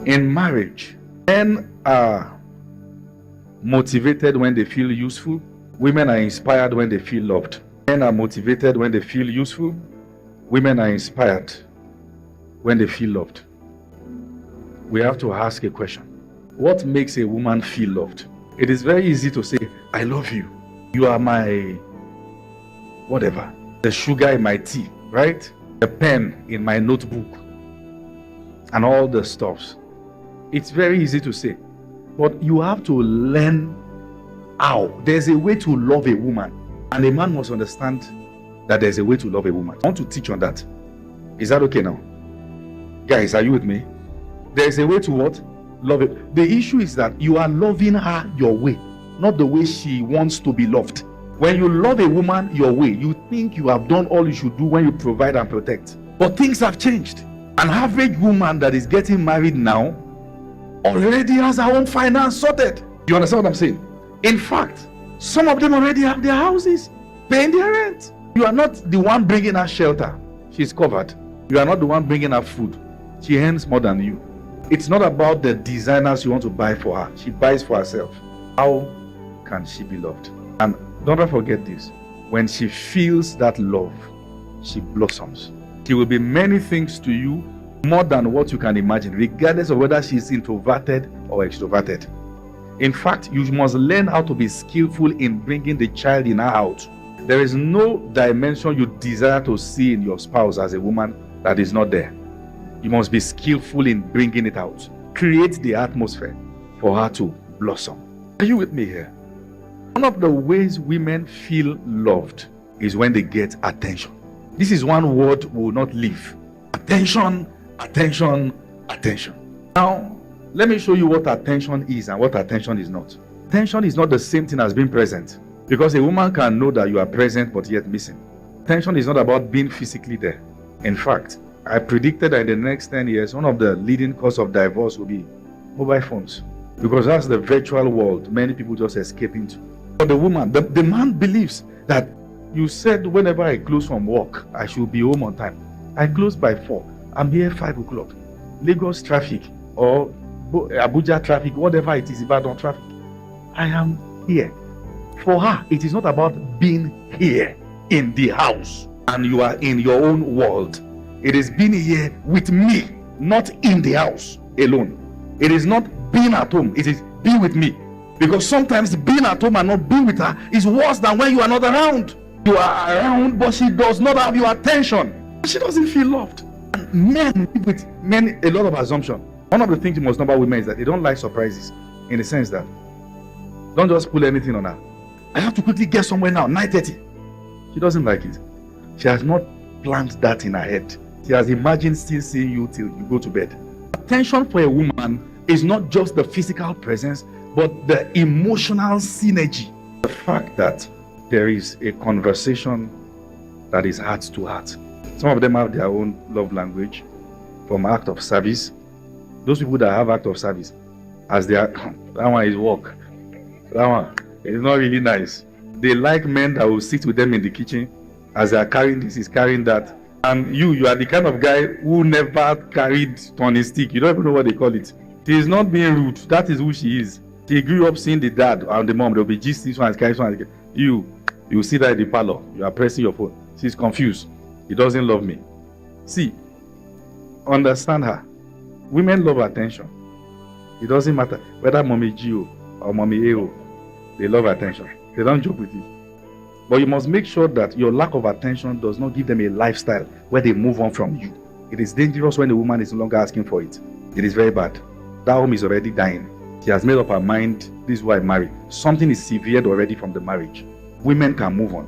In marriage, men are motivated when they feel useful. Women are inspired when they feel loved. Men are motivated when they feel useful. Women are inspired when they feel loved. We have to ask a question. What makes a woman feel loved? It is very easy to say, I love you. You are my whatever. The sugar in my tea, right? The pen in my notebook. And all the stuffs. It's very easy to say. But you have to learn how. There's a way to love a woman. And a man must understand that there's a way to love a woman. I want to teach on that. Is that okay now? Guys, are you with me? There's a way to what? Love it. The issue is that you are loving her your way, not the way she wants to be loved. When you love a woman your way, you think you have done all you should do when you provide and protect. But things have changed. An average woman that is getting married now already has her own finance sorted. You understand what I'm saying? In fact, some of them already have their houses, paying their rent. You are not the one bringing her shelter. She's covered. You are not the one bringing her food. She earns more than you. It's not about the designers you want to buy for her. She buys for herself. How can she be loved? And don't ever forget this. When she feels that love, she blossoms. She will be many things to you, more than what you can imagine, regardless of whether she's introverted or extroverted. In fact, you must learn how to be skillful in bringing the child in her out. There is no dimension you desire to see in your spouse as a woman that is not there. You must be skillful in bringing it out. Create the atmosphere for her to blossom. Are you with me here? One of the ways women feel loved is when they get attention. This is one word we will not leave. Attention, attention, attention. Now, let me show you what attention is and what attention is not. Attention is not the same thing as being present. Because a woman can know that you are present but yet missing. Attention is not about being physically there. In fact, I predicted that in the next 10 years, one of the leading causes of divorce will be mobile phones. Because that's the virtual world many people just escape into. But the woman, the man believes that you said whenever I close from work, I should be home on time. I close by 4. I'm here 5 o'clock. Lagos traffic or Abuja traffic, whatever it is, Ibadan traffic. I am here. For her, it is not about being here in the house and you are in your own world. It is being here with me, not in the house alone. It is not being at home, it is be with me. Because sometimes being at home and not being with her is worse than when you are not around. You are around, but she does not have your attention. She doesn't feel loved. And men live with a lot of assumption. One of the things you must know about women is that they don't like surprises. In the sense that, don't just pull anything on her. I have to quickly get somewhere now, 9:30. She doesn't like it. She has not planned that in her head. She has imagined still seeing you till you go to bed. Attention for a woman is not just the physical presence, but the emotional synergy. The fact that there is a conversation that is heart to heart. Some of them have their own love language, from act of service. Those people that have act of service, as they are, that one is work. That one is not really nice. They like men that will sit with them in the kitchen as they are carrying this, is carrying that. And you are the kind of guy who never carried turning stick. You don't even know what they call it. She is not being rude. That is who she is. She grew up seeing the dad and the mom. They'll be just this one is carrying this one. You see that in the parlor. You are pressing your phone. She's confused. He doesn't love me. See, understand her. Women love attention. It doesn't matter whether mommy Gio or mommy Ao. They love attention. They don't joke with it. But you must make sure that your lack of attention does not give them a lifestyle where they move on from you. It is dangerous when the woman is no longer asking for it. It is very bad. That home is already dying. She has made up her mind, this is why I marry. Something is severed already from the marriage. Women can move on,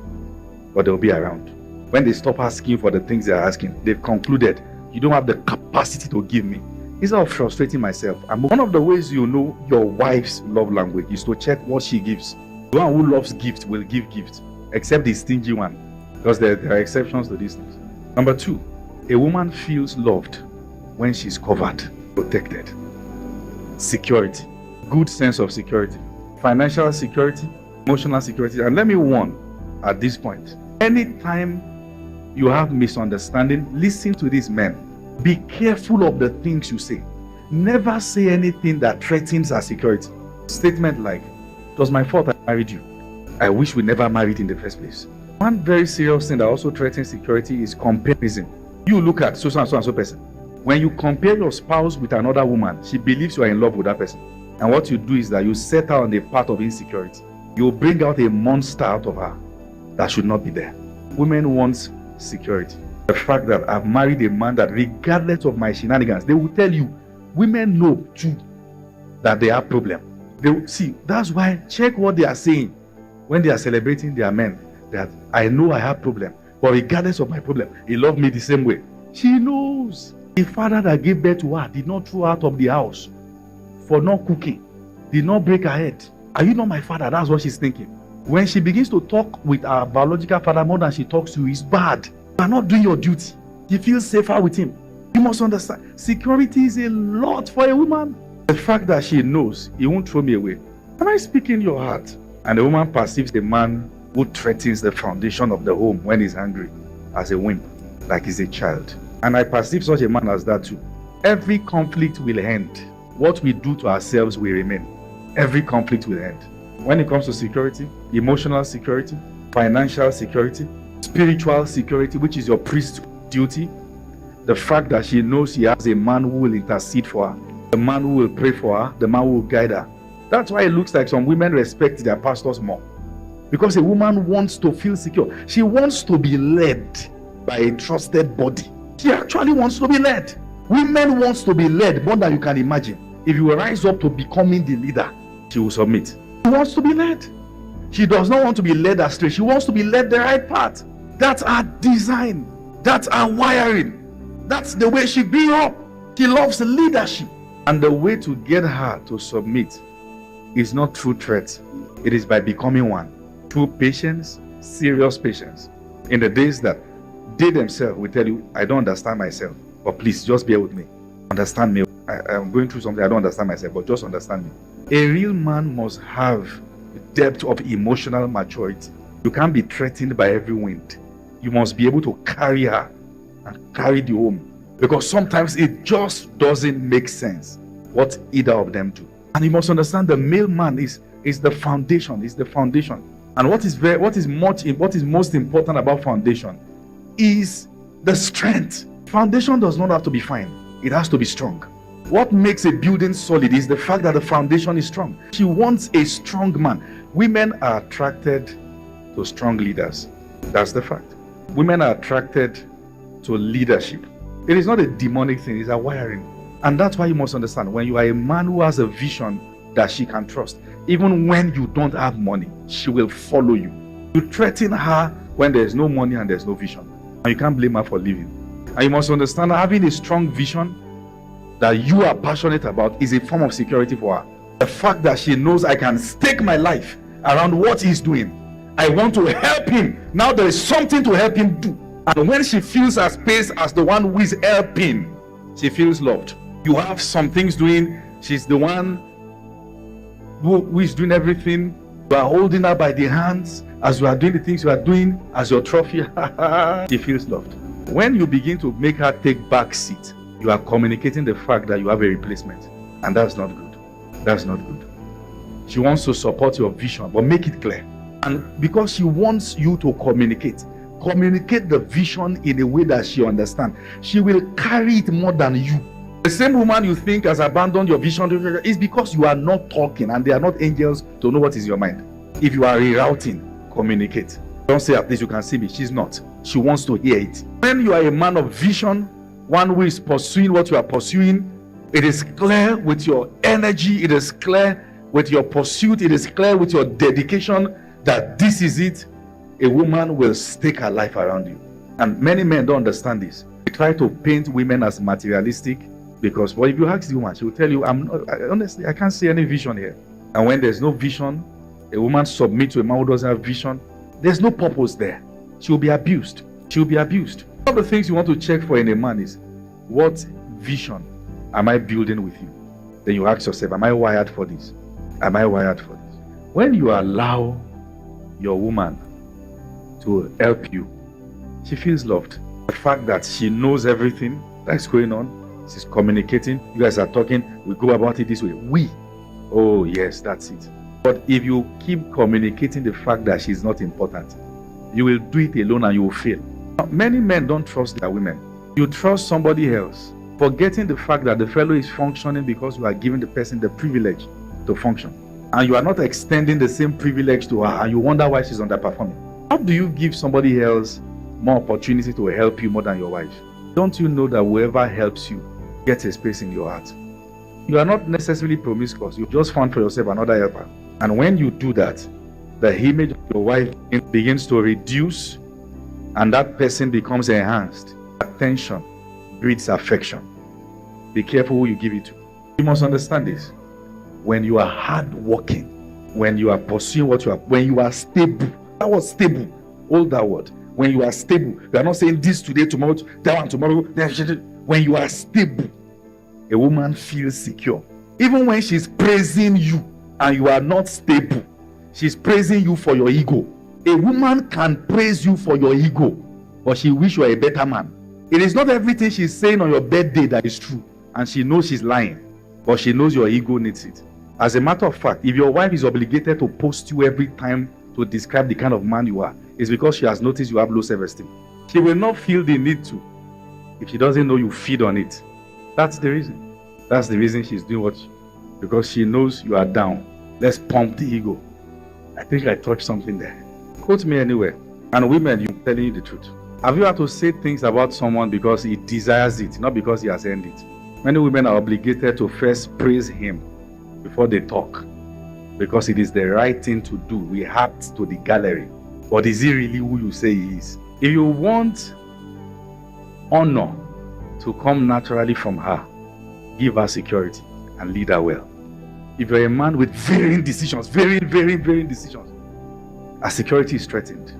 but they'll be around. When they stop asking for the things they're asking, they've concluded, you don't have the capacity to give me. Instead of frustrating myself, one of the ways you know your wife's love language is to check what she gives. The one who loves gifts will give gifts, except the stingy one, because there are exceptions to these things. Number 2, a woman feels loved when she's covered, protected. Security, good sense of security, financial security, emotional security. And let me warn at this point, anytime you have misunderstanding, listen to these men. Be careful of the things you say. never say anything that threatens her security. Statement like, it was my fault I married you. I wish we never married in the first place. One very serious thing that also threatens security is comparison. You look at so and so person. When you compare your spouse with another woman, she believes you are in love with that person. And what you do is that you set her on the path of insecurity. You bring out a monster out of her that should not be there. Women want security. The fact that I've married a man that, regardless of my shenanigans, they will tell you, women know too that they have problem. They will see. That's why check what they are saying when they are celebrating their men. That I know I have problem, but regardless of my problem, he loved me the same way. She knows. The father that gave birth to her did not throw her out of the house for not cooking, did not break her head. Are you not my father? That's what she's thinking. When she begins to talk with her biological father more than she talks to you, it's bad. You are not doing your duty. She feels safer with him. You must understand. Security is a lot for a woman. The fact that she knows he won't throw me away. Am I speaking your heart? And the woman perceives the man who threatens the foundation of the home when he's angry as a wimp, like he's a child. And I perceive such a man as that too. Every conflict will end. What we do to ourselves will remain. Every conflict will end. When it comes to security, emotional security, financial security, spiritual security, which is your priest's duty, the fact that she knows she has a man who will intercede for her, the man who will pray for her, the man who will guide her. That's why it looks like some women respect their pastors more. Because a woman wants to feel secure. She wants to be led by a trusted body. She actually wants to be led. Women wants to be led more than you can imagine. If you rise up to becoming the leader, she will submit. She wants to be led. She does not want to be led astray. She wants to be led the right path. That's our design. That's our wiring. That's the way she grew up. She loves leadership. And the way to get her to submit is not through threats. It is by becoming one. Through patience, serious patience. In the days that they themselves will tell you, I don't understand myself, but please just bear with me. Understand me. I'm going through something I don't understand myself, but just understand me. A real man must have depth of emotional maturity. You can't be threatened by every wind. You must be able to carry her and carry the home. Because sometimes it just doesn't make sense what either of them do. And you must understand the male man is the foundation. Is the foundation. And what is most important about foundation is the strength. Foundation does not have to be fine. It has to be strong. What makes a building solid is the fact that the foundation is strong. She wants a strong man. Women are attracted to strong leaders. That's the fact. Women are attracted to leadership. It is not a demonic thing, it's a wiring. And that's why you must understand, when you are a man who has a vision that she can trust, even when you don't have money, she will follow you. You threaten her when there's no money and there's no vision. And you can't blame her for leaving. And you must understand, having a strong vision that you are passionate about is a form of security for her. The fact that she knows I can stake my life around what he's doing. I want to help him. Now there is something to help him do. And when she feels her space as the one who is helping, she feels loved. You have some things doing. She's the one who is doing everything. You are holding her by the hands as you are doing the things you are doing as your trophy. She feels loved. When you begin to make her take back seat, you are communicating the fact that you have a replacement. And that's not good. That's not good. She wants to support your vision, but make it clear. And because she wants you to communicate the vision in a way that she understands, she will carry it more than you. The same woman you think has abandoned your vision is because you are not talking, and they are not angels to know what is your mind. If you are rerouting, communicate. Don't say at least you can see me. She's not. She wants to hear it. When you are a man of vision, one who is pursuing what you are pursuing, it is clear with your energy, it is clear with your pursuit, it is clear with your dedication that this is it. A woman will stake her life around you. And many men don't understand this. They try to paint women as materialistic because, well, if you ask the woman, she will tell you, honestly, I can't see any vision here. And when there's no vision, a woman submits to a man who doesn't have vision, there's no purpose there. She will be abused. She will be abused. One of the things you want to check for in a man is, what vision am I building with you? Then you ask yourself, am I wired for this? Am I wired for this? When you allow your woman to help you, she feels loved. The fact that she knows everything that's going on, She's communicating. You guys are talking. We go about it this way. We. Oh, yes, that's it. But if you keep communicating the fact that she's not important, you will do it alone and you will fail. Many men don't trust their women. You trust somebody else, forgetting the fact that the fellow is functioning because you are giving the person the privilege to function. And you are not extending the same privilege to her, and you wonder why she's underperforming. How do you give somebody else more opportunity to help you more than your wife? Don't you know that whoever helps you gets a space in your heart? You are not necessarily promiscuous. You just found for yourself another helper. And when you do that, the image of your wife begins to reduce, and that person becomes enhanced. Attention breeds affection. Be careful who you give it to. You must understand this. When you are hardworking, when you are pursuing what you are, when you are stable, that was stable. Hold that word. When you are stable, you are not saying this today, tomorrow, that one tomorrow. When you are stable, a woman feels secure. Even when she's praising you and you are not stable, she's praising you for your ego. A woman can praise you for your ego, but she wish you are a better man. It is not everything she's saying on your birthday that is true, and she knows she's lying, but she knows your ego needs it. As a matter of fact, if your wife is obligated to post you every time to describe the kind of man you are, it's because she has noticed you have low self-esteem. She will not feel the need to if she doesn't know you feed on it. That's the reason. That's the reason she's doing because she knows you are down. Let's pump the ego. I think I touched something there. Quote me anywhere. And women, you're telling you the truth. Have you had to say things about someone because he desires it, not because he has earned it? Many women are obligated to first praise him before they talk, because it is the right thing to do. We have to the gallery. But is he really who you say he is? If you want honor to come naturally from her, give her security and lead her well. If you're a man with varying decisions, varying decisions, her security is threatened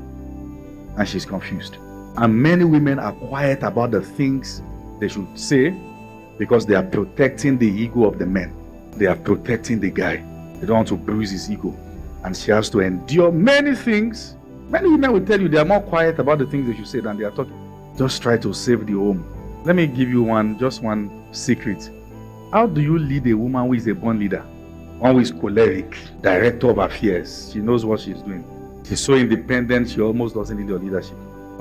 and she's confused. And many women are quiet about the things they should say because they are protecting the ego of the men. They are protecting the guy. They don't want to bruise his ego. And she has to endure many things. Many women will tell you they are more quiet about the things they should say than they are talking. Just try to save the home. Let me give you just one secret. How do you lead a woman who is a born leader? One who is choleric, director of affairs. She knows what she's doing. She's so independent, she almost doesn't need your leadership.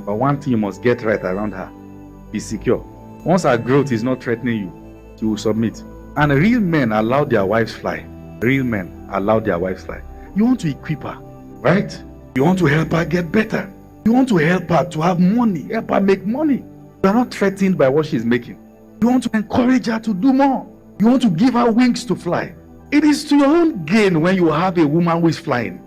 But one thing you must get right around her, be secure. Once her growth is not threatening you, she will submit. And real men allow their wives fly. Real men allow their wives fly. You want to equip her, right? You want to help her get better. You want to help her to have money, help her make money. You are not threatened by what she's making. You want to encourage her to do more. You want to give her wings to fly. It is to your own gain when you have a woman who is flying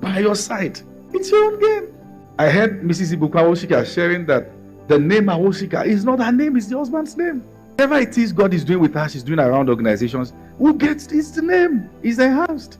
by your side. It's your own gain. I heard Mrs. Ibuka Awoshika sharing that the name Awoshika is not her name, it's the husband's name. Whatever it is God is doing with her, she's doing around organizations, who gets it's the name, is enhanced.